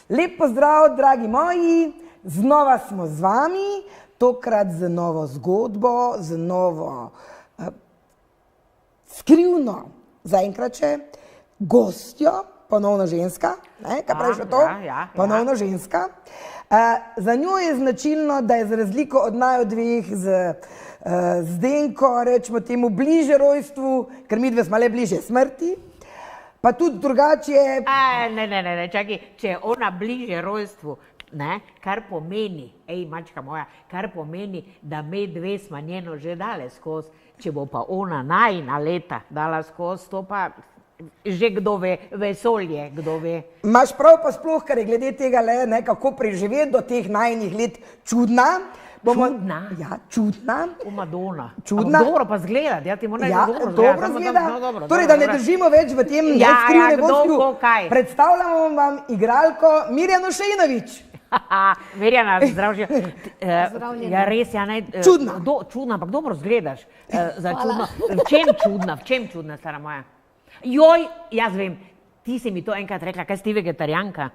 Lep pozdrav, dragi moji, znova smo z vami, tokrat z novo zgodbo, z novo skrivno, zaenkrat še, gostjo, ponovno ženska, kaj praviš o to? Ponovno ženska. Za njo je značilno, da je za razliko od naju dveh z Zdenko, rečemo temu, bliže rojstvu, ker midve smo le bliže smrti. Pa tudi drugače... Ne, čakaj, če je ona bliže rojstvu, kar pomeni, mačka moja, kar pomeni, da me dve smo njeno že dale skozi, če bo pa ona najina leta dala skozi, to pa že kdo ve, vesolje, kdo ve. Imaš prav pa sploh, kar je glede tega le, kako preživeti do teh najinih let čudna. Čudna? Ja, čudna. Madonna. Čudna. Dobro pa zgleda, ja ti moram dobro zgleda. Torej, da ne držimo več v tem skrivnem gostju. Predstavljamo vam igralko Mirjano Šejnović. Mirjana, zdravlja. Ja, res, ja, čudna. Čudna, ampak dobro zgledaš. V čem čudna, stara moja? Joj, jaz vem. Ti si mi to enkrat rekla, kaj si ti vegetarijanka?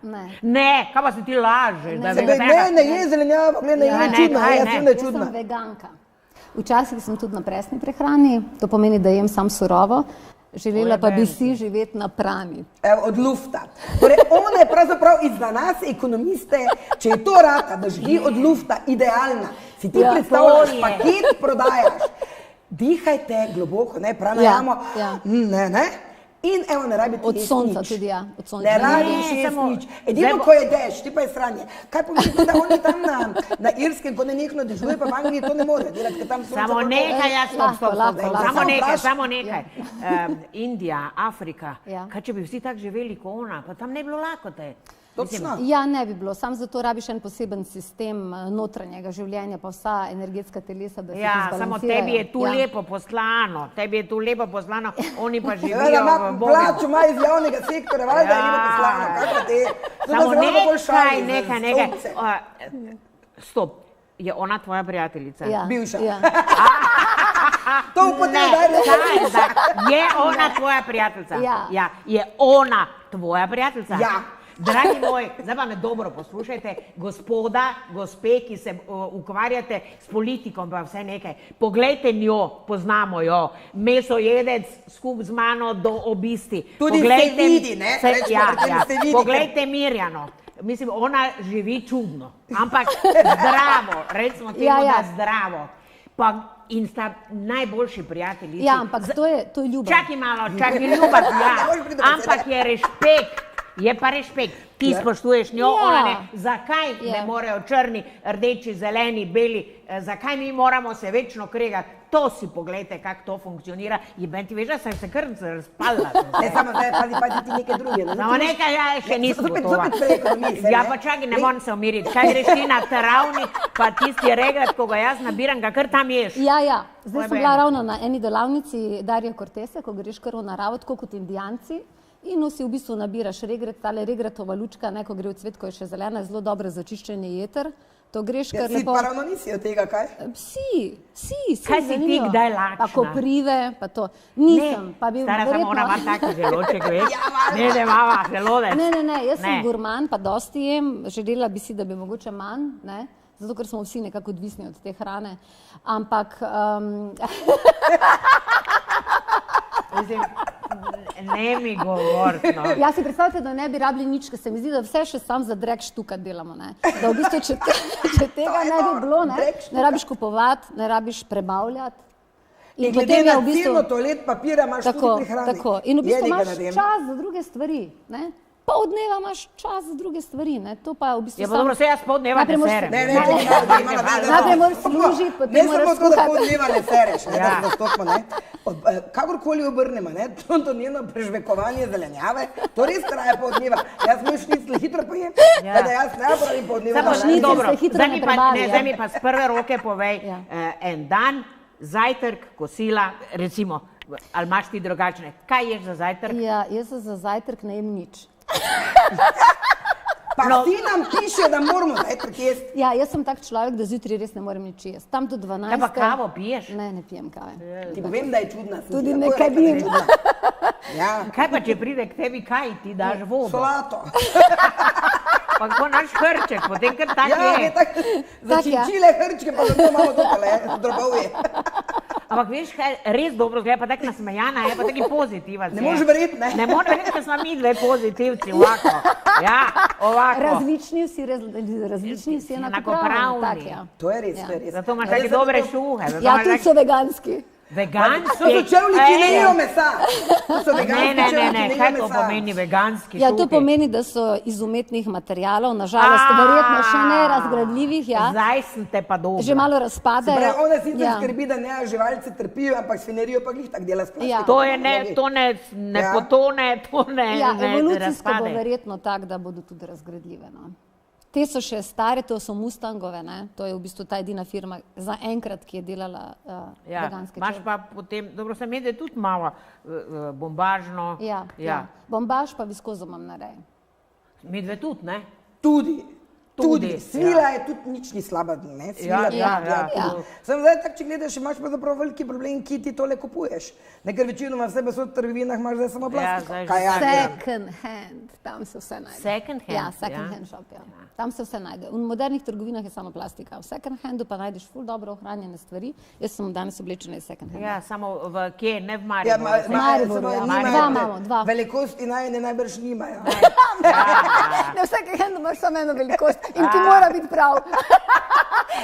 Ne, kaj pa si ti lažeš? Ne, je zelenjava, ne je čudna, jaz sem veganka. Včasih sem tudi na presni prehrani, to pomeni, da jem sam surovo, želela pa bi si živeti na prani. Od lufta. Torej, ona je pravzaprav za nas, ekonomiste, če je to rata, da živi od lufta, idealna, si ti predstavljaš, paket prodajaš, dihajte globoko, pranajamo, ne. In evo, ne rabite od sonca tudi, ja. Ne rabiš nič. Edino, ko je dež, ti pa je sranje. Kaj pomeni, da oni tam na Irskem, ko nenehno dežuje, pa v Angliji to ne more delati, ker tam sonca... Samo nekaj, samo nekaj. Indija, Afrika, kaj če bi vsi tak živeli kot ona, pa tam ne bi bilo lakote. Točno? Ja, ne bi bilo. Sam zato rabiš en poseben sistem notranjega življenja, pa vsa energetska telesa, da se izbalansirajo. Samo tebi je tu lepo poslano, oni pa živijo v Bogu. Plačo ima iz javnega sektora, valjda je lepo poslano. Kako te? Samo nekaj. Stop. Je ona tvoja prijateljica? Ja. Bivša. To je ona tvoja prijateljica? Ja. Je ona tvoja prijateljica? Ja. Dragi moji, zdaj pa me dobro poslušajte, gospoda, gospe, ki se ukvarjate s politikom, pa vse nekaj. Poglejte njo, poznamo jo, mesojedec skup z mano do obisti. Tudi se vidi, ne? Poglejte Mirjano. Mislim, ona živi čudno, ampak zdravo, recimo temu, da zdravo. In sta najboljši prijateljici. Ja, ampak to je ljubav. Čakaj malo, ljubav, ampak je rešpekt. Je pa rešpekt. Ti spoštuješ njo, ona ne. Zakaj ne morejo črni, rdeči, zeleni, beli, zakaj mi moramo se večno kregati? To si poglejte, kako to funkcionira. Jeben ti veš, da sem se kar razpala. Ne, samo zdaj, pazi ti nekaj druge. Samo nekaj, ja, še nisem gotova. Ja, pa čakaj, ne moram se umiriti. Kaj greš ti na travnik, pa tisti regrat, ko ga jaz nabiram, ga kar tam ješ. Ja. Zdaj sem bila ravno na eni delavnici Darja Cortese, ko greš kar v naravo, tako kot indijanci. In si v bistvu nabiraš regrat, tale regratova lučka, ko gre v cvet, ko je še zelena, je zelo dobro za čiščenje jeter. To greš kar lepo... Si pa ravno nisi od tega, kaj? Si kaj si ti kdaj lačna? Pa koprive, pa to. Nisem, pa bi verjetno... Stara samo ona ima taki želoček, veš? Ne, mama, želodec. Ne, jaz sem gurman, pa dosti jem. Želela bi si, da bi mogoče manj, ne? Zato, ker smo vsi nekako odvisni od te hrane. Ampak... Ne mi govoriti, no. Ja, si predstavljate, da ne bi rabili nič, ker se mi zdi, da vse še sam za drag štukat delamo, ne. Da v bistvu, če tega ne bi bilo, ne rabiš kupovati, ne rabiš prebavljati. In glede na ceno toalet papira imaš tudi prihrani. Tako, in v bistvu imaš čas za druge stvari, ne. Pol dneva imaš čas za druge stvari, ne. To pa v bistvu... Ja, pa dobro, se jaz pol dneva ne serem. Najprej moraš služiti, potem moraš skuhati. Ne samo to, da pol dneva ne sereš, ne, da se zastopimo, ne. Kakorkoli obrnemo, ne, to njeno prežvekovanje zelenjave, to res traja pol dneva. Jaz moj šnicl hitro pojem, da jaz ne pravim pol dneva. Samo šnicl se hitro ne prebavi. Zdaj mi pa z prve roke povej, en dan, zajtrk, kosila, recimo, ali imaš ti drugačne. Kaj ješ za zajtrk? Ja, jaz za zajtrk ne jem nič. Pa ti nam piše, da moramo zajtrk jesti. Ja, jaz sem tak človek, da zjutraj res ne morem nič jesti. Tam do 12. Kaj pa kavo piješ? Ne pijem kave. Ti povem, da je čudna. Tudi nekaj pijem. Kaj pa, če pride k tebi kaj, ti daš vodo? Solato. Pa tako naš hrček, potem kar tak Ja, je. za činčile hrčke, pa zato imamo tukaj, drobovje. Ampak veš, kaj res dobro zgleda, pa tako nasmejana je, pa taki pozitivac. Ne moreš verjeti, ne? Ne moreš verjeti, da smo mi dve pozitivci, ovako. Ja, ovako. Različni vsi enakopravni. To je res, to je res. Zato imaš take dobre šuhe. Ja, tudi so veganski. Veganski? To so čevlji, ki ne jejo mesa. To so veganski čevlji, ki ne jejo kaj to mesa. pomeni veganski Ja, to šuhi? pomeni, da so iz umetnih materialov, nažalost, verjetno še ne razgradljivih, ja. Zdaj sem te pa dobro. Že malo razpadajo. Ona sicer skrbi, da ne živalci trpijo, ampak svinerijo pa glih tak dela s plastikom. To je ne potone, to ne Ja, evolucijsko bo razpade. verjetno tak, da bodo tudi razgradljive. No. Te so še stare, to so Mustangove, ne? To je v bistvu ta edina firma za enkrat, ki je delala veganske Imaš čevlje. pa potem, dobro se meni, da je tudi malo bombažno. Ja. Bombaž pa viskozo imam narejen. Medve tudi, ne? Tudi. Tudi, Svila je tudi nič ni slaba, ne? Svila, Ja. Sem zdaj tak, če gledaš, imaš pravzaprav veliki problem, ki ti tole kupuješ. Ker večinoma vse v trgovinah imaš zdaj samo plastiko. zdaj že Kaj ja, Second hand, tam se vse najde. Second hand, Ja, second hand shop, ja. Tam se vse najde. V modernih trgovinah je samo plastika. V second handu pa najdeš ful dobro ohranjene stvari. Jaz sem danes oblečena iz second handa. Ja, samo v kje, ne v Ja, Mariboru. Dva. velikosti najbrž nimajo. Na vsakem handu imaš samo eno velikost in ti mora biti prav.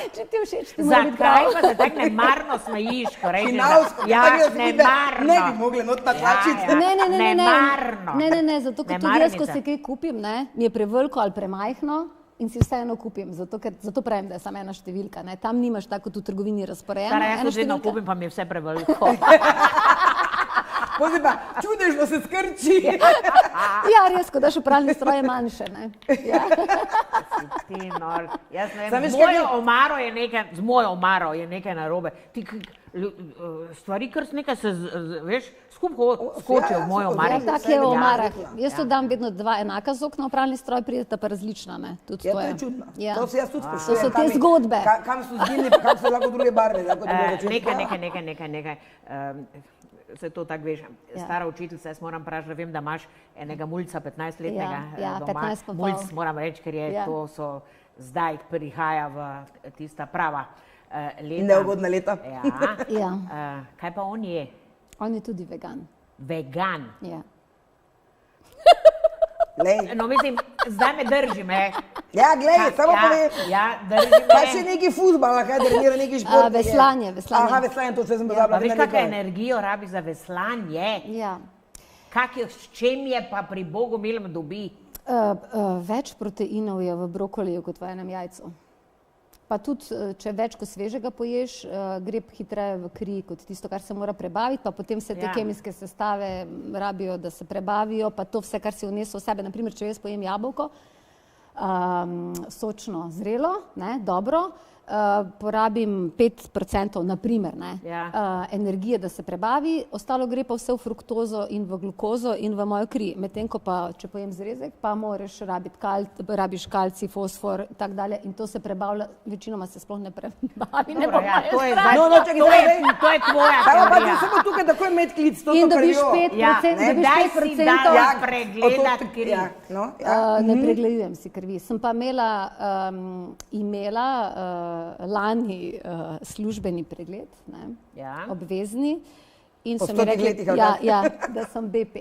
Če ti všeč, ti mora biti Zakaj prav. pa se tako nemarno smejiš, ko rečeš, Hinavsko, ja, tako da se nemarno. ne bi mogli not natlačiti. Nemarno. Ne, zato ker tudi jaz, ko se kaj kupim, ne, mi je preveliko ali premajhno in si vseeno kupim, zato pravim, da je samo ena številka, ne. Tam nimaš tako v trgovini razporejeno. Stara, jaz ena to vedno številka. kupim, pa mi je vse preveliko. Potem pa čudežno se skrči. Ja, res, ko daš v pralni stroj je manjše, ne. Ja. Ti nor. Jaz ne Samo vem, veš, z mojo omaro je nekaj narobe. Ti stvari kar nekaj se, veš, skočijo v mojo omaro. Ja, tako je v omarah. Jaz to dam vedno dva enaka z okna v pralni stroj, prideta pa različna, ne. Tudi Ja, to to je. je čudno. Ja. To se jaz tudi To sprašujem. so te zgodbe. Kam so zginili, pa kam so lahko druge barve. Nekaj. Se to tako veš, stara učiteljica, jaz moram prav, da vem, da imaš enega mulca 15-letnega Ja, doma. 15 pa pol. Mulc moram reči, ker je to so zdaj prihaja v tista prava leta. Neugodna leta. Ja. Kaj pa on je? On je tudi vegan. Vegan. Ja. Lej. No, mislim, zdaj me drži, me. Ja, glej, samo povem. Ja, drži me. Pa še neki futbal, kaj trenira neki šport. Veslanje. Aha, veslanje, to še sem Pa pozabila. veš, kakšno energijo rabi za veslanje? Ja. S čem je pa pri Bogu milem dobi? Več proteinov je v brokoliju kot v enem jajcu. Pa tudi, če več kot svežega poješ, gre hitreje v kri kot tisto, kar se mora prebaviti, pa potem se te kemijske sestave rabijo, da se prebavijo, pa to vse, kar si vnesel v sebe. Naprimer, če jaz pojem jabolko, sočno, zrelo, ne, dobro, porabim 5%, naprimer, ne, energije, da se prebavi, ostalo gre pa vse v fruktozo in v glukozo in v mojo kri. Medtem ko pa, če pojem zrezek, pa moraš rabiš kalcij, fosfor in tak dalje in to se prebavlja, večinoma se sploh ne prebavi. Dobro, ja, to je tvoja Pa teorija. samo tukaj takoj med klic, to In so dobiš krvjo. 5%, Daj si dala pregledati kri. Ne pregledujem si krvi. Sem pa imela lani službeni pregled, ne, obvezni. In Po so mi 100 rekli, letih, ali kaj? da sem BP.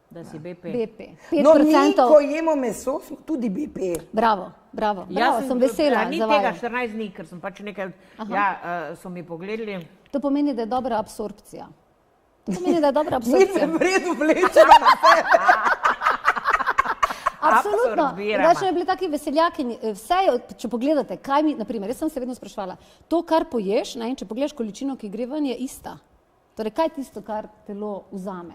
Da si BP. BP. No, mi, 5%. ko jemo meso, smo tudi BP. Bravo, sem vesela Ni za tega vaju. 14 dni, ker sem pač nekaj, so mi pogledali. To pomeni, da je dobra absorpcija. To pomeni, da je dobra Mi absorpcija. se v redu vlečemo na sebe. Absolutno. Absorbiramo. Drugače bi bili taki veseljaki. Vse je, če pogledate, kaj mi, naprimer, jaz sem se vedno spraševala, to, kar poješ, ne, in če pogledaš količino, ki gre ven, je ista. Torej, kaj je tisto, kar telo vzame?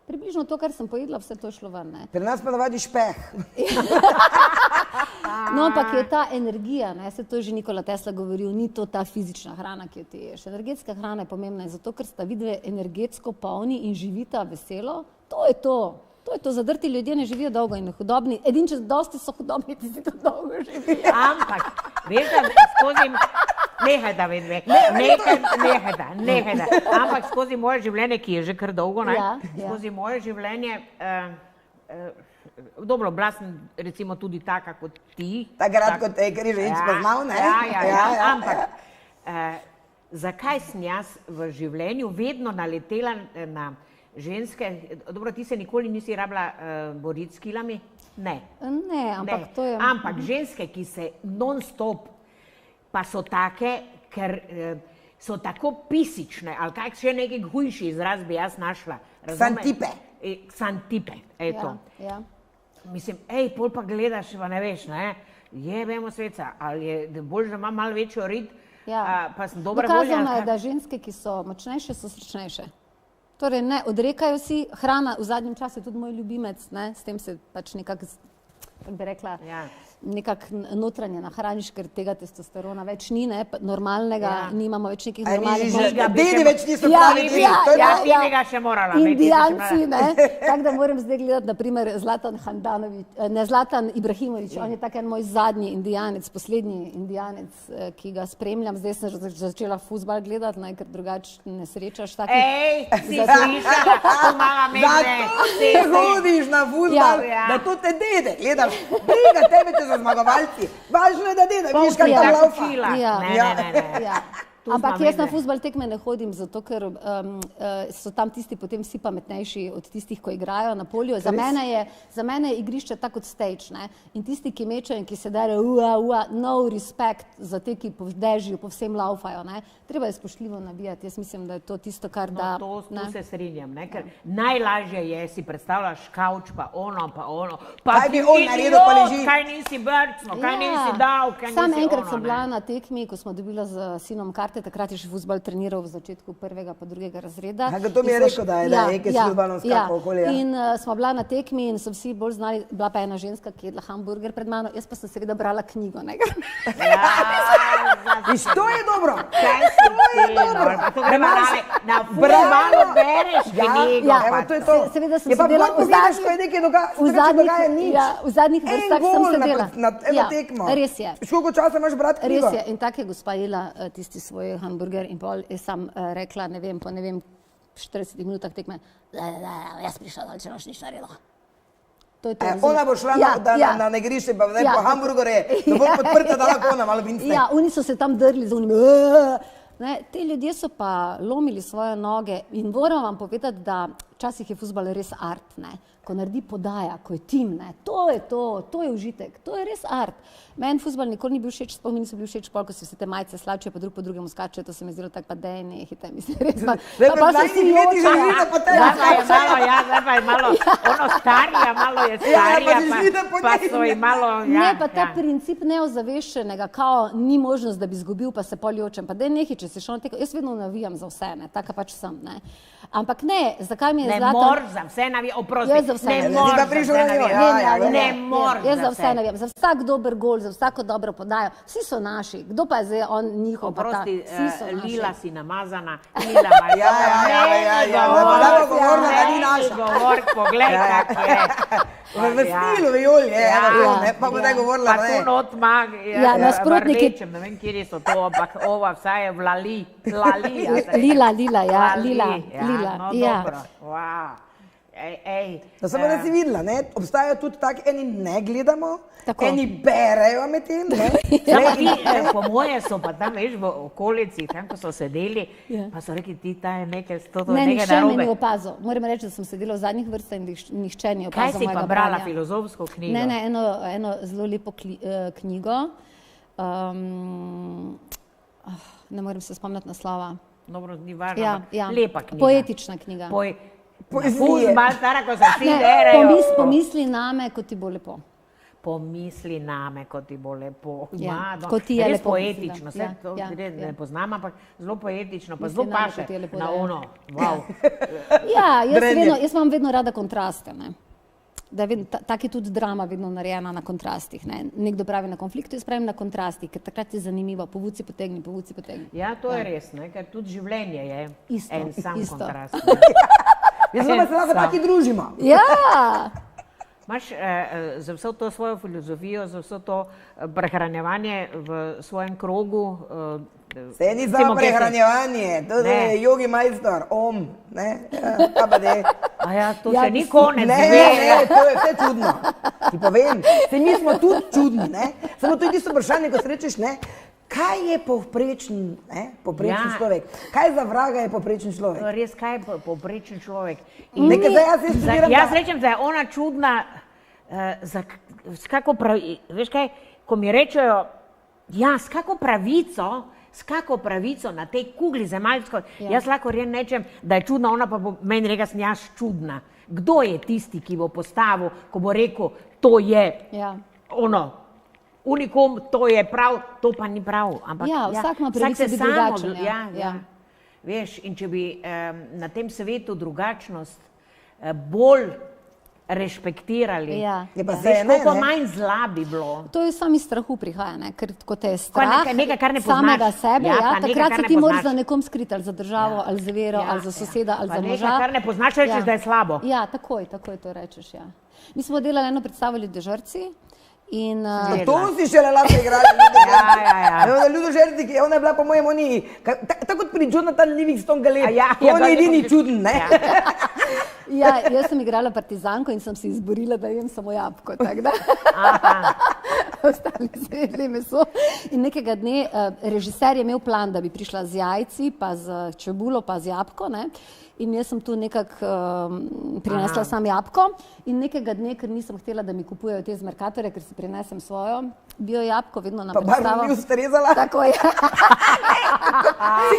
Približno to, kar sem pojedla, vse to je šlo ven, ne. Pri nas pa navadi špeh. No, ampak je ta energija, ne, se to je že Nikola Tesla govoril, ni to ta fizična hrana, ki jo ti ješ. Energetska hrana je pomembna zato, ker sta vidve energetsko polni in živita veselo. To je to. To je to, zadrti ljudje ne živijo dolgo in hudobni. Edin, če dosti so hudobni, ti si to dolgo živijo. Ampak, veš, da skozi... Nehaj da, vedve. Nehaj da. Ampak skozi moje življenje, ki je že kar dolgo, ne? Skozi moje življenje Dobro, bila sem recimo tudi taka kot ti. Takrat, kot te, ker je žensk poznal, ne? Ampak zakaj sem jaz v življenju vedno naletela na ženske? Dobro, ti se nikoli nisi rabila boriti s kilami? Ne. Ne, ampak to je... Ampak ženske, ki se non-stop, pa so take, ker so tako pisične, ali kaj še neki hujši izraz bi jaz našla. Ksantipe. Ksantipe, eto. Ja. Mislim, pol pa gledaš, pa ne veš, ne? Jebemo sveca, ali je bolj, da ima malo večjo rit, pa sem dobra volja. Dokazano je, da ženske, ki so močnejše, so srečnejše. Torej, ne, odrekajo si, hrana v zadnjem času je tudi moj ljubimec, ne, s tem se pač nekako, kako bi rekla, nekako notranje nahraniš, ker tega testosterona več ni, ne, normalnega, nimamo več nekih normalnih... Dedi več niso pravi deli. Ti bi ga še morala. Indijanci, ne, tako da moram zdaj gledati, naprimer, Zlatan Handanović, ne, Zlatan Ibrahimović, on je tak en moj zadnji indijanec, poslednji indijanec, ki ga spremljam, zdaj sem začela fuzbal gledati, ne, ker drugače ne srečaš takih... Si slišala, to mala mene. Zato ti hodiš na fuzbal, da to te dede, gledaš, briga tebe, če so zmagovalci. Važno je, da dede, vidiš, kak tam laufa. Ne. Ampak jaz na fuzbal tekme ne hodim, zato ker so tam tisti potem vsi pametnejši od tistih, ko igrajo na polju. Za mene je igrišče tako kot stage, ne? In tisti, ki mečajo in ki se darejo, no respect za te, ki po dežju, po vsem laufajo, ne? Treba je spoštljivo nabijati. Jaz mislim, da je to tisto, kar da... No, to se strinjam, ne? Ker najlažje je, si predstavljaš kavč, pa ono. Kaj bi on naredil, pa leži? Kaj nisi brcno, kaj nisi dal, kaj nisi ono, ne? Sam enkrat sem bila na tekmi, ko smo dobila z sinom karte, takrat je še fuzbal treniral v začetku 1. pa 2. razreda. To mi je rekel, da je nekaj s fuzbalom skakal okoli. In smo bila na tekmi in so vsi bolj znali, bila pa ena ženska, ki je jedla hamburger pred mano, jaz pa sem seveda brala knjigo. Viš, to je dobro. Kaj si ti, pa to gremo na fuzbalu bereš knjigo. To je to. Seveda sem sedela v zadnjih vrstah sem sedela. Eno tekmo. Res je. Koliko časa imaš brati knjigo? Res je. In tak je gospa jela tisti svoj hamburger in pol je sam rekla, ne vem, po 40 minutah tekme, jaz prišla, da če noš nič naredila. Ona bo šla na igrišče, pa zdaj po hamburgerje, da bo podprta, da lahko ona malo vince. Ja, oni so se tam drli z unimi. Te ljudje so pa lomili svoje noge in moram vam povedati, da včasih je fuzbal res art, ne. Ko naredi podaja, ko je tim, ne, to je užitek, to je res art. Meni fuzbal nikoli ni bil všeč, sploh mi niso bili všeč pol, ko se vse te majice slačijo, pa drug po drugemu skačejo, to se mi zdelo tako, pa dej nehite, mislim, res pa. Pa so si jočajo. Zdaj pa je malo, ono starija, malo je starija, pa so ji malo, Ne, pa ta princip neozaveščenega, kao ni možnost, da bi izgubil, pa se pol jočem, pa dej nehi, če si šel na teko, jaz vedno navijam za vse, ne, taka pač sem, ne. Ampak ne, zakaj mi je Zlatan... Ne moreš za vse navijati, oprosti. Ne moreš Jaz za vse navijam, za vsak dober gol, za vsako dobro podajo. Vsi so naši. Kdo pa je zdaj on njihov? Oprosti, Lila si namazana. Lila ima govor, poglej, kak je. V stilu vijoli, pa bo da govorila. Pa tu not mag, v rdečem, ne vem, kjer so to, ampak ova vsa je v lali. Lila, ja. Wow. Da samo da si videla, ne? Obstajajo tudi taki, eni ne gledamo, eni berejo med tem, ne? Po moje so pa tam, veš, v okolici, tam, ko so sedeli, pa so rekli, ti ta je nekaj narobe. Ne, nihče me ni opazil. Moram reči, da sem sedela v zadnjih vrstah in nihče ni opazil mojega branja. Kaj si pa brala, filozofsko knjigo? Ne, eno zelo lepo knjigo. Ne morem se spomniti naslova. Dobro, ni važno, lepa knjiga. Poetična knjiga. Fuzbal, stara, ko se vsi derejo. Pomisli name, ko ti bo lepo. Pomisli name, ko ti bo lepo. Ko ti je lepo. Res poetično, vse to ne poznam, ampak zelo poetično, pa zelo paše na ono. Ja, jaz imam vedno rada kontraste, ne. Tak je tudi drama vedno narejena na kontrastih. Nekdo pravi na konfliktu, jaz pravim na kontrastih, ker takrat je zanimivo. Povuci, potegni. Ja, to je res, ker tudi življenje je en sam kontrast. Jaz pa se lahko taki družimo. Ja! Imaš za vso to svojo filozofijo, za vso to prehranjevanje v svojem krogu Se ni za prehranjevanje, to je jogi majstor, ne, pa pa de. A ja, to še ni konec. Ne, to je vse čudno. Ti povem, se mi smo tudi čudni, ne. Samo to je tisto vprašanje, ko se rečeš, ne, kaj je povprečen človek? Kaj za vraga je povprečen človek? Res, kaj je povprečen človek? Jaz rečem, da je ona čudna, veš kaj, ko mi rečejo, s kako pravico na tej kugli zemalsko, jaz lahko rečem, da je čudna, ona pa bo meni rekla, sem jaz čudna. Kdo je tisti, ki bo postavil, ko bo rekel, to je unikum, to je prav, to pa ni prav. Ampak, vsak ima pravico biti drugačen. Veš, in če bi na tem svetu drugačnost bolj rešpektirali, koliko manj zla bi bilo. To je samo iz strahu prihaja, ker ko te je strah samega sebe, takrat se ti moraš za nekom skriti, ali za državo, ali za vero, ali za soseda, ali za moža. Nekaj, kar ne poznaš, rečeš, da je slabo. Ja, takoj to rečeš, Mi smo delali eno predstavo Ljudožerci. To si šele lahko igrali, Ljudožerci, ona je bila po mojem tako kot pri Jonathan Livingston Galeb, on je edini čuden, ne? Jaz sem igrala partizanko in sem si izborila, da jem samo jabolko, tako da. Ostali so jedli meso. In nekega dne režiser je imel plan, da bi prišla z jajci, pa z čebulo, pa z jabolko, ne? In jaz sem tu nekako prinesla sam jabolko in nekega dne, ker nisem htela, da mi kupujejo te z Mercatorja, ker si prinesem svojo bio jabolko vedno na predstavo. Pa barvo ni ustrezala? Tako je. Si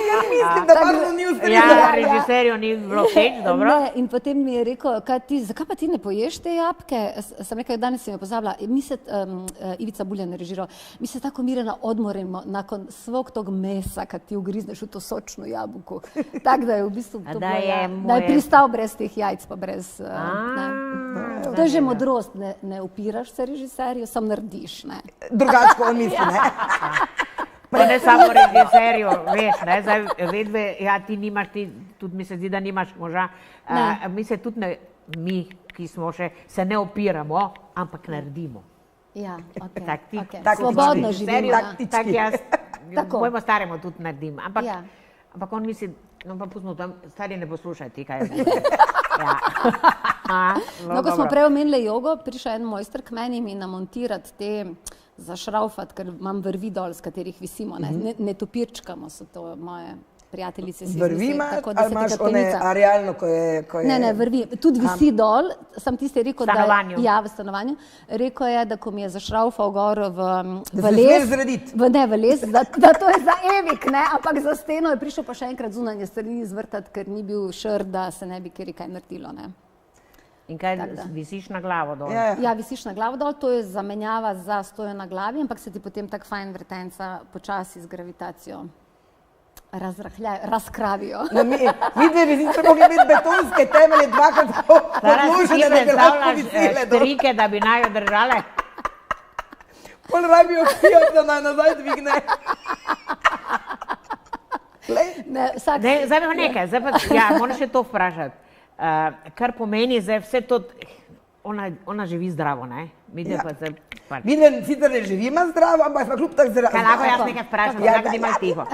kar mislim, da barvo ni ustrezala? Ja, režiserju ni bilo všeč, dobro. In potem mi je rekel, zakaj pa ti ne poješ te jabolke? Sem rekla, danes si me pozabila. Ivica Buljan je režiral. Mi se tako mirno odmorimo nakon svog tog mesa, kad ti ugrizneš v to sočno jabolko. Tako da je v bistvu to bilo. Da je pristal brez teh jajc, pa brez... To je že modrost, ne upiraš se režiserju, sam narediš, ne. Drugačko on misli, ne. Pa ne samo režiserju, veš, ne, zdaj vedve, ti nimaš, tudi mi se zdi, da nimaš moža, mi se tudi ne, mi, ki smo še, se ne opiramo, ampak naredimo. Ja, okej. Svobodno živimo. Tak jaz, mojemu staremu tudi naredim, ampak on misli, no pa pustimo tam, stari ne poslušaj ti, kaj je. No, ko smo prej omenili jogo, prišel en mojster k meni mi namontirati te zašraufati, ker imam vrvi dol, s katerih visimo, ne topirčkamo, so to moje prijateljice si vrvi imaš, ali imaš one realno, ko je... Ne, vrvi, tudi visi dol, sam tiste rekel, da... Stanovanju. Ja, v stanovanju. Rekel je, da ko mi je zašraufal gor v les... Da se smeš zrediti. Ne, v les, da to je za evik, ne, ampak za steno je prišel pa še enkrat zunanje strani izvrtati, ker ni bil šr, da se ne bi kjer kaj naredilo, ne. In kaj, visiš na glavo dol? Ja, visiš na glavo dol, to je zamenjava za stojo na glavi, ampak se ti potem tak fajn vrtenca počasi z gravitacijo razkravijo. Mi dve bi sicer mogli imeti betonske temelje dvakrat podložene, da bi lahko visile. Štrike, da bi naj držale? Pol rabijo pijo, da naj nazaj dvigne. Zdaj pa nekaj, moram še to vprašati. Kar pomeni, zdaj vse to, ona živi zdravo, ne? Vidve sicer ne živima zdravo, ampak smo kljub tak zdravo. Kaj lahko jaz nekaj vprašam, tako da imam tiho.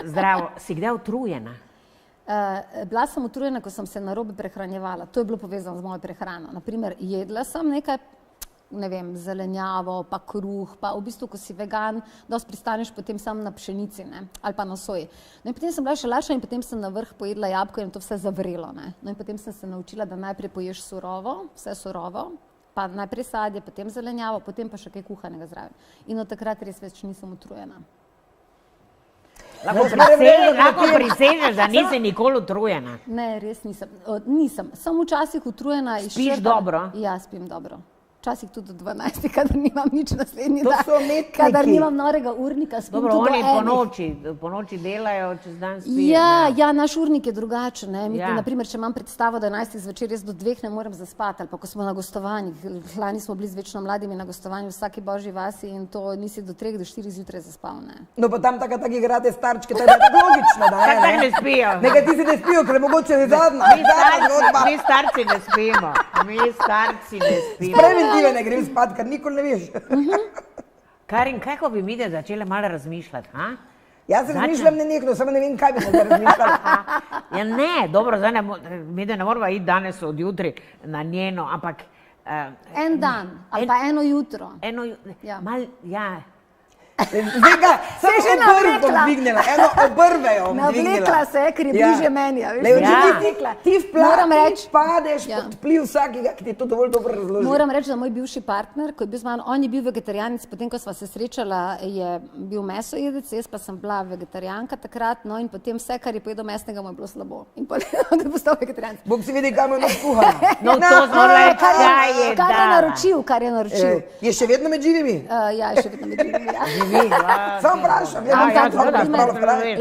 Zdravo, si kdaj utrujena? Bila sem utrujena, ko sem se narobe prehranjevala. To je bilo povezano z mojo prehrano. Naprimer, jedla sem nekaj, ne vem, zelenjavo, pa kruh, pa v bistvu, ko si vegan, dosti pristaneš potem sam na pšenici, ne, ali pa na soji. No in potem sem bila še laša in potem sem na vrh pojedla jabolko in to vse zavrelo, ne. No in potem sem se naučila, da najprej poješ surovo, vse surovo, pa najprej sadje, potem zelenjavo, potem pa še kaj kuhanega zraven. In od takrat res več nisem utrujena. Lahko prisežeš, da nisi nikoli utrujena? Ne, res nisem. Sem včasih utrujena. Spiš dobro? Ja, spim dobro. Včasih tudi do 12, kadar nimam nič naslednji dan. To so umetniki. Kadar nimam norega urnika, spim tudi do 1. Dobro, oni po noči delajo, čez dan spijo. Ja, naš urnik je drugačen, ne. Naprimer, če imam predstavo do 11 zvečer, jaz do 2 ne morem zaspati, ali pa ko smo na gostovanjih. Lani smo bili z Večno mladimi na gostovanju v vsaki božji vasi in to nisi do 3 do 4 zjutraj zaspal, ne. No, pa tam tako igrate starčke, to je tako logično, da je, ne. Tako ne spijo. Nekaj ti si ne spijo, ker je mogoče je zadnja. Mi starci ne spimo. Ne grem spat, kar nikoli ne veš. Karin, kako bi mi začele malo razmišljati, ha? Jaz razmišljam nenehno, samo ne vem, kaj bi se razmišljala. Ja ne, dobro, zdaj ne moramo iti danes od jutri na njeno, ampak... En dan, ali pa eno jutro. Zdaj ga, samo obrv bom dvignila, eno obrve jo bom dvignila. Navlekla se, ker je bliže meni. Ti v plati padeš pod vpliv vsakega, ki ti to dovolj dobro razloži. Moram reči, da moj bivši partner, ko je bil z mano, on je bil vegetarijanec, potem, ko sva se srečala, je bil mesojedec, jaz pa sem bila vegetarijanka takrat, no in potem vse, kar je pojedel mesnega, mu je bilo slabo. In potem je postal vegetarijanec. Bog si vidi, kaj mu je naskuhano. No, to smo reči, kar je naročil. Je še vedno med živimi? Ja, je še vedno med živimi, ja. Sam vprašam,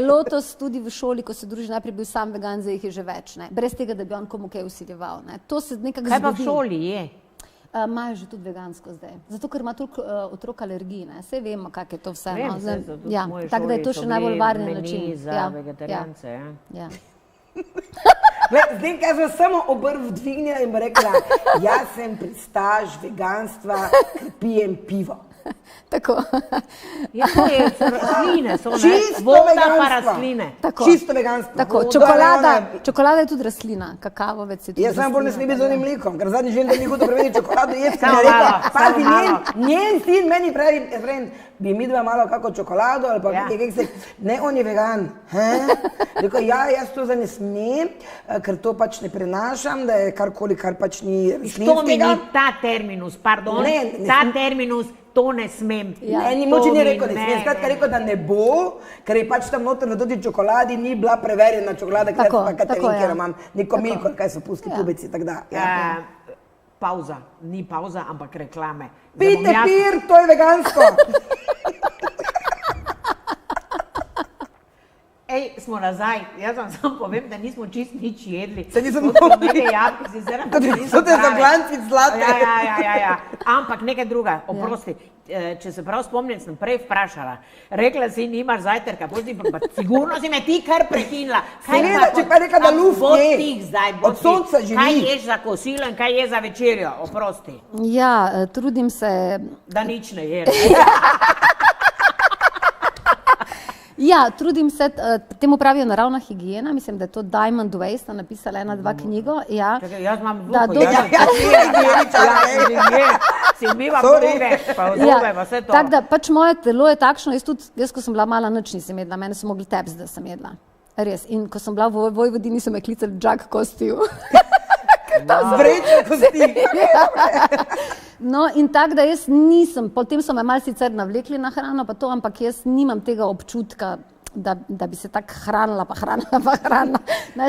Lotos tudi v šoli, ko se druži, najprej bil sam vegan, zdaj jih je že več, ne? Brez tega, da bi on komu kaj usiljeval. To se nekako zgodi. Kaj pa v šoli je? Imajo že tudi vegansko zdaj. Zato, ker ima toliko otrok alergij, ne? Saj vemo, kak je to vse. Tako da je to še najbolj varni način. Meni za vegetarijance, ja. Zdaj, kaj sem samo obrv dvignila in bi rekla, jaz sem pristaš veganstva, ker pijem pivo. Tako. Ja, to je rastline, so ne? Čisto Voda pa rastline. Čisto veganstvo. Tako, čokolada je tudi rastlina, kakavovec je tudi rastlina. Jaz sam bolj ne smem biti z onim mlekom, ker zadnji želim, da mi hudo prevedi čokolado jesti, ker je rekel, pazi, njen sin meni pravi, bi mi dva malo kako čokolado ali pa nekaj kekse, ne, on je vegan. Rekel, jaz to zdaj ne smem, ker to pač ne prenašam, da je karkoli, kar pač ni rastlinskega. To mi ni ta terminus, pardon, ta terminus, to ne smem. Ni moči ni rekel, ne smem. Skratka rekel, da ne bo, ker je pač tam noter na toti čokoladi ni bila preverjena čokolada, ker imam neko milko, kaj so pustili pubeci, tako da. Pauza, ni pauza, ampak reklame. Pite pir, to je vegansko. Ej, smo nazaj. Jaz vam samo povem, da nismo čist nič jedli. Se nisem mogli. To je za glanci zlate. Ja. Ampak nekaj druga, oprosti. Če se prav spomnim, sem prej vprašala. Rekla si, nimaš zajtrka, pa sigurno si me ti kar prekinila. Seveda, če pa reka, da luft je, od sonca živi. Kaj ješ za kosilo in kaj ješ za večerjo, oprosti? Ja, trudim se... Da nič ne ješ. Ja, trudim se, temu pravijo naravna higiena, mislim, da je to Diamond Way, sta napisala 1-2 knjigo. Čakaj, jaz imam vluko, si umivam druge, pa vzove, pa vse to. Tako da, pač moje telo je takšno, jaz ko sem bila mala, nič nisem jedla, mene so mogli teps, da sem jedla. Res, in ko sem bila v Vojvodini, so me klicali Jack Kostil. Vreča kosti. No, in tako da jaz nisem, potem so me malo sicer navlekli na hrano, pa to, ampak jaz nimam tega občutka, da bi se tako hranila.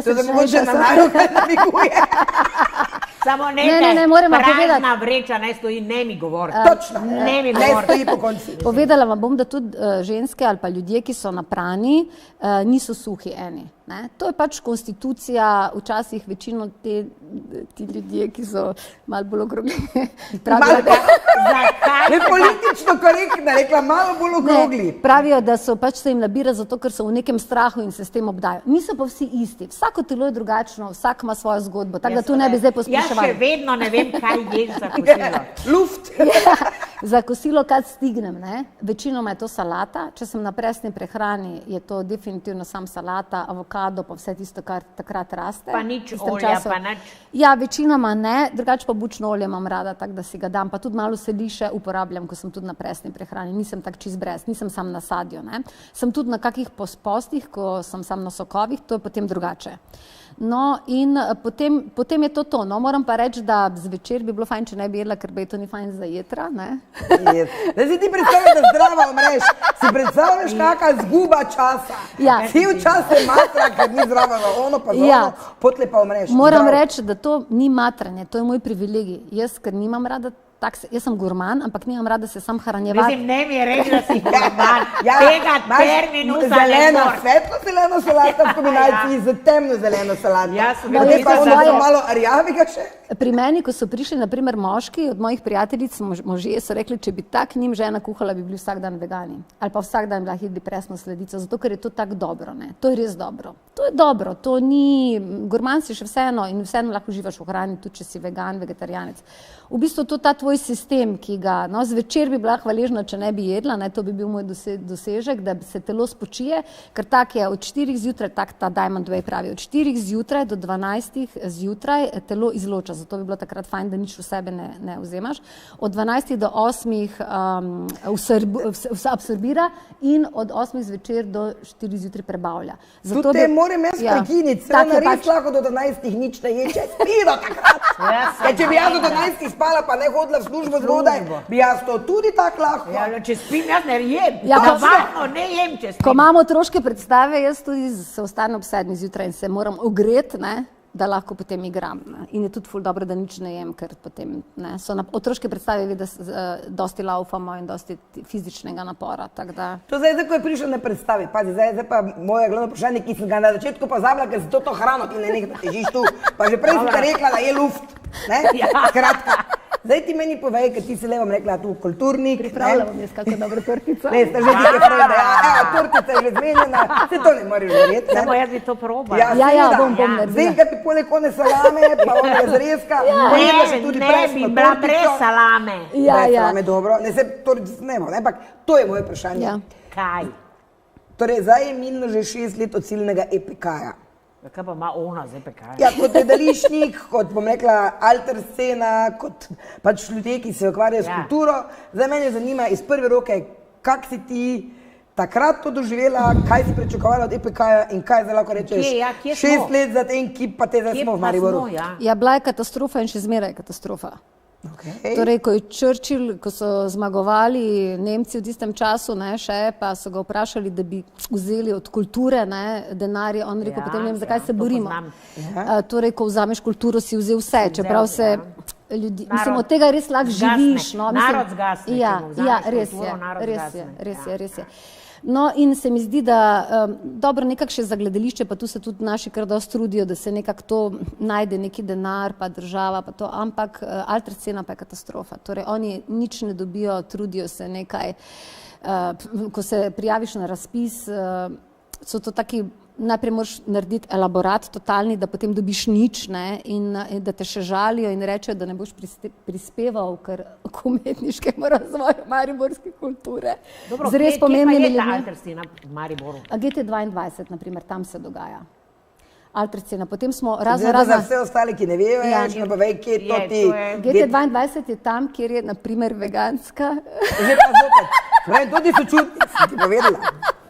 To da mogoče na najo kaj namiguje. Samo nekaj, prazna vreča ne stoji, ne mi govori. Točno, ne stoji po konci. Povedala vam bom, da tudi ženske ali pa ljudje, ki so naprani, niso suhi eni. To je pač konstitucija, včasih večino ti ljudje, ki so malo bolj okrogli. Ne politično korektna, rekla malo bolj okrogli. Pravijo, da so pač se jim nabira zato, ker so v nekem strahu in se s tem obdajo. Niso pa vsi isti. Vsako telo je drugačno, vsak ima svojo zgodbo. Tako da tu ne bi zdaj pospeševali. Jaz še vedno ne vem, kaj ješ za kosilo. Luft. Za kosilo, kad stignem, večinoma je to salata. Če sem na presni prehrani, je to definitivno sam salata, avokado, pa vse tisto, kar takrat raste. Pa nič olja, pa nič? Ja, večinoma ne, drugače pa bučno olje imam rada, tako da si ga dam. Pa tudi malo seliše uporabljam, ko sem tudi na presni prehrani. Nisem tak čist brez, nisem sam na sadju. Sem tudi na kakih postih, ko sem sam na sokovih, to je potem drugače. No, in potem je to. No, moram pa reči, da zvečer bi bilo fajn, če ne bi jedla, ker bi to ni fajn za jetra, ne? Da si ti predstavljaš, da zdrava umreš. Si predstavljaš, kakšna zguba časa. Cel čas se matra, ker ni zdrava, ono pa zono, potle pa umreš. Moram reči, da to ni matranje, to je moj privilegij. Jaz, ker nimam rada, jaz sem gurman, ampak nimam rada se sam hranjevati. Mislim, ne mi je reči, da si gurman. Tega terminusa ne zelena, svetlo-zeleno solata v kombinaciji z temno-zeleno solato. Potem pa ono malo rjavega še. Pri meni, ko so prišli, naprimer, moški od mojih prijateljic, možje so rekli, če bi tak njim žena kuhala, bi bili vsak dan vegani. Ali pa vsak dan bi lahko jedli presno sladico, zato ker je to tako dobro, ne. To je res dobro. To je dobro, to ni, gurman si še vseeno in vseeno lahko uživaš v hrani, tudi če si vegan, vegetarijanec. V bistvu to ta tvoj svoj sistem, ki ga, no, zvečer bi bila hvaležna, če ne bi jedla, ne, to bi bil moj dosežek, da se telo spočije, ker tak je od 4 zjutraj, tak ta Diamond Way pravi, od 4 zjutraj do 12 zjutraj telo izloča, zato bi bilo takrat fajn, da nič v sebe ne vzemaš. Od 12 do 8 absorbira in od 8 zvečer do 4 zjutraj prebavlja. Zato te moram jaz prekiniti, se ona res lahko do 12 nič ne je, če spi do takrat. Če bi jaz do 12 spala, pa ne hodila v službo zgodaj, bi jaz to tudi tako lahko. Ja, če spim, jaz ne jem. Navadno ne jem, če spim. Ko imamo otroške predstave, jaz tudi se ostanem ob 7 zjutraj in se moram ogreti, ne, da lahko potem igram. Ne. In je tudi ful dobro, da nič ne jem, ker potem ne, so na otroške predstave vidi, da dosti laufamo in dosti fizičnega napora. To zdaj, ko je prišel na predstavi, pazi, zdaj pa moje glavno vprašanje, ki sem ga na začetku pozabila, ker zato to hrano ti ne nekaj težiš tu, pa že prej sem te rekla, da je luft. Skratka, zdaj ti meni povej, ker ti si le vam rekla tu kulturnik. Pripravljamo jaz kako dobro tortico. Ne, ste že dike frojde, tortica je že zmenjena, se to ne moraš verjeti. Samo jaz bi to probala. Ja, bom naredila. Zdaj, kad bi poleg one salame, pa one zrezka, pojedla še tudi presno tortico. Ne bi bila brez salame. Brez salame, dobro. Ne, se tortico ne bo, ampak to je moje vprašanje. Kaj? Torej, zdaj je minilo že 6 let od ciljnega EPK-ja. Kaj pa ima ona z EPK-ja? Ja, kot gledališčnik, kot bom rekla alter scena, kot pač ljudje, ki se ukvarjajo s kulturo. Zdaj mene zanima iz prve roke, kak si ti takrat to doživela, kaj si pričakovala od EPK-ja in kaj zdaj lahko rečeš 6 let za tem, ki pa te zdaj smo v Mariboru. Ja, bila je katastrofa in še zmeraj je katastrofa. Torej, ko je Churchill, ko so zmagovali Nemci v tistem času, ne, še, pa so ga vprašali, da bi vzeli od kulture, ne, denarje, on rekel, potem ne vem, zakaj se borimo. Torej, ko vzameš kulturo, si vzel vse, čeprav se ljudi, mislim, od tega res lahko živiš. Narod zgasne, ja, res je. No, in se mi zdi, da dobro, nekako še za gledališče, pa tu se tudi naši kar dosti trudijo, da se nekako to najde neki denar, pa država, pa to, ampak alter scena pa je katastrofa. Torej, oni nič ne dobijo, trudijo se nekaj, ko se prijaviš na razpis, so to taki, najprej moraš narediti elaborat totalni, da potem dobiš nič, ne, in da te še žalijo in rečejo, da ne boš prispeval k umetniškemu razvoju mariborske kulture. Dobro, kje pa je ta alter scena v Mariboru? GT22, naprimer, tam se dogaja. Alter scena. Potem smo razno za vse ostali, ki ne vejo, ne povej, kje je to ti. GT22 je tam, kjer je, naprimer, veganska. Že pa zopet. Tudi sočutni, sem ti povedala.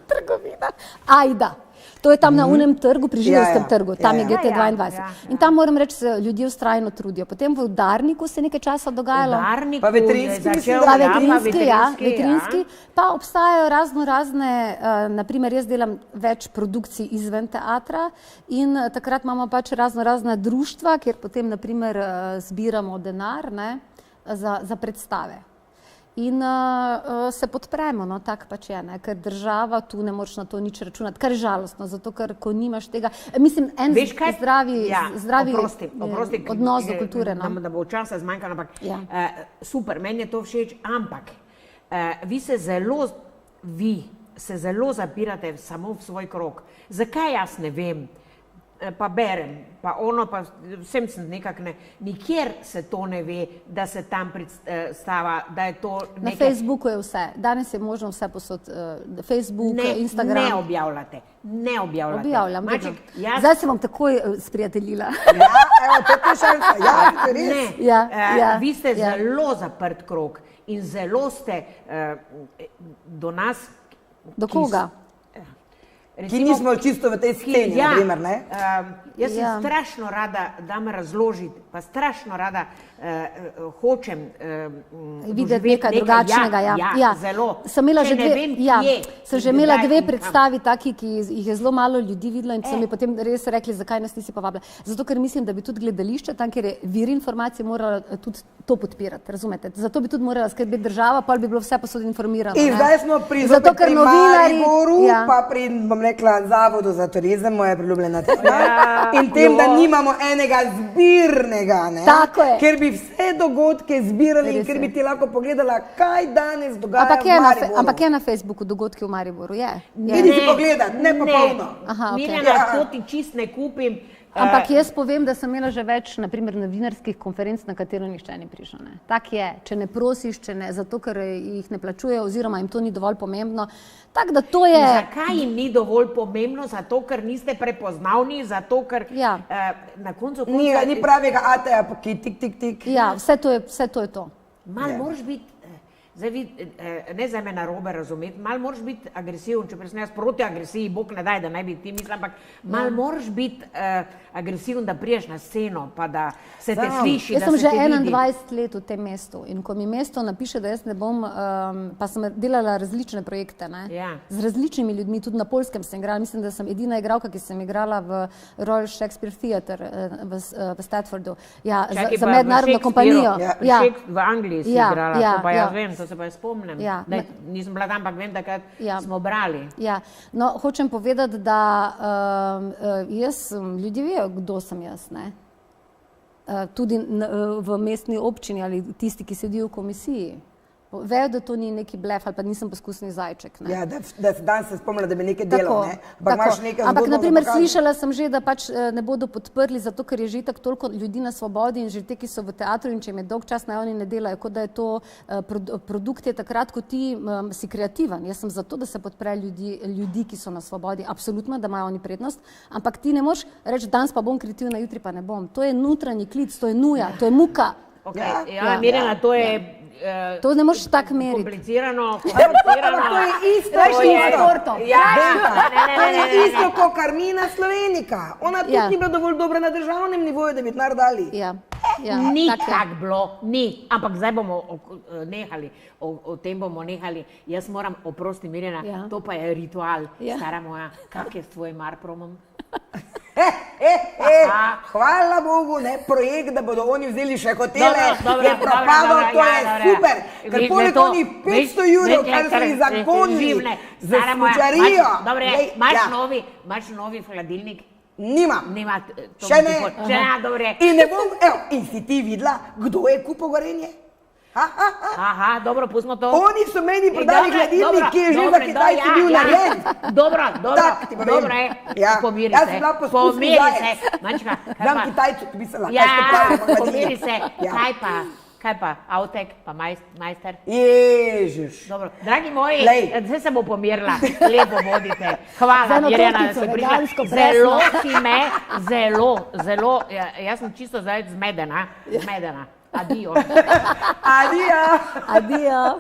Trgovina. Ajda. To je tam na unem trgu, pri Židovskem trgu, tam je GT22. In tam moram reči, se ljudje vztrajno trudijo. Potem v Udarniku se nekaj časa dogajalo. Pa Vetrinski. Vetrinski. Pa obstajajo razne, naprimer jaz delam več produkcij izven teatra in takrat imamo pač razna društva, kjer potem naprimer zbiramo denar, ne, za predstave. In se podpremo, no, tak pač je, ne, ker država tu ne moreš na to nič računati, kar je žalostno, zato ker ko nimaš tega, mislim, en zdravi odnos do kulture. Da bo časa zmanjkalo, ampak super, meni je to všeč, ampak vi se zelo zapirate samo v svoj krog. Zakaj jaz ne vem? Pa berem, pa ono, pa vsem sem nekako ne, nikjer se to ne ve, da se tam predstava, da je to nekaj... Na Facebooku je vse, danes je možno vse posod, Facebook, Instagram. Ne objavljate. Objavljam, zdaj se vam takoj sprijateljila. Ja, evo, to je šansa, res. Vi ste zelo zaprt krog in zelo ste do nas... Do koga? Ki nismo čisto v tej sceni, naprimer, ne? Jaz sem strašno rada, da me razložiti, pa strašno rada hočem videti nekaj drugačnega. Ja, zelo. Sem že imela dve predstavi taki, ki jih je zelo malo ljudi videlo in so mi potem res rekli, zakaj nas nisi povabila. Zato, ker mislim, da bi tudi gledališče, tam, kjer je vir informacije, morala tudi to podpirati, razumete? Zato bi tudi morala skrbeti država, pa bi bilo vse posod informirano. In zdaj smo pri Mariboru, pa pri, bom rekla, Zavodu za turizem, moja priljubljena tema, in tem, da nimamo enega zbirnega, ne? Tako je. Ker bi vse dogodke zbirali in ker bi ti lahko pogledala, kaj danes dogaja v Mariboru. Ampak je na Facebooku dogodki v Mariboru, je. Vidi si pogledati, ne pa polno. Mirjana, to ti čist ne kupim, Ampak jaz povem, da sem imela že več, naprimer, novinarskih konferenc, na katero nihče ni prišel. Ne. Tak je, če ne prosiš, zato ker jih ne plačujejo oziroma jim to ni dovolj pomembno. Tak, da to je... Zakaj jim ni dovolj pomembno? Zato, ker niste prepoznavni, zato, ker na koncu... Ni pravega ateja, ki tik. Ja, vse to je to. Mal moraš biti, ne za me narobe razumeti, mal moraš biti agresiven, če presne jaz proti agresiji, Bog ne daj, da ne bi ti mislim, ampak mal moraš biti agresiven, da priješ na sceno, pa da se te sliši, da se te vidi. Jaz sem že 21 let v tem mestu in ko mi mesto napiše, da jaz ne bom, pa sem delala različne projekte, z različnimi ljudmi, tudi na Poljskem sem igrala, mislim, da sem edina igralka, ki sem igrala v Royal Shakespeare Theatre v Stratfordu, za mednarodno kompanijo. V Angliji si igrala, to pa jaz vem, to se pa jaz spomnim. Nisem bila tam, ampak vem, da smo brali. No, hočem povedati, da ljudje vejo, kdo sem jaz, ne? Tudi v mestni občini ali tisti, ki sedijo v komisiji. Vejo, da to ni neki blef ali pa nisem poskusni zajček. Ja, da danes se spomnila, da bi nekaj delal, ne? Ampak, naprimer, slišala sem že, da pač ne bodo podprli, zato ker je že tako toliko ljudi na svobodi in že te, ki so v teatru in če jim je dolg čas, naj oni ne delajo, kot da je to produkt je takrat, ko ti si kreativen. Jaz sem zato, da se podpre ljudi, ki so na svobodi, absolutno, da imajo oni prednost, ampak ti ne moreš reči, danes pa bom kreativna, jutri pa ne bom. To je notranji klic, to je nuja, to je muka. Mirjana, to je... To ne moreš tako meriti. Komplicirano. To je isto. To je isto, kot Karmina Slovenika. Ona tudi ni bila dovolj dobra na državnem nivoju, da bi denar dali. Ni tako bilo, ni. Ampak zdaj bomo nehali, o tem bomo nehali. Jaz moram, oprosti Mirjana, to pa je ritual. Stara moja, kak je s tvojim Marpromom? Hvala Bogu, projekt, da bodo oni vzeli še hotele, je propadal, to je super, ker poleg oni 500 jurov, kar so jih zakonili za smučarijo. Dobre, imaš novi hladilnik? Nimam. Še ne. Dobre. In si ti videla, kdo je kupil Gorenje? Aha, dobro, pustimo to. Oni so meni prodali hladilnik, ki je že za Kitajci bil narejen. Dobro, pomiri se. Pomiri se. Dam Kitajcu, bi se lahko pomiri se. Kaj pa, avtek, pa majster? Ježiš. Dobro, dragi moji, zdaj se bo pomirila, lepo vodite. Hvala, Mirjana, da si prišla. Zelo si me, zelo, jaz sem čisto zdaj zmedena. Adio. Adio. Adio.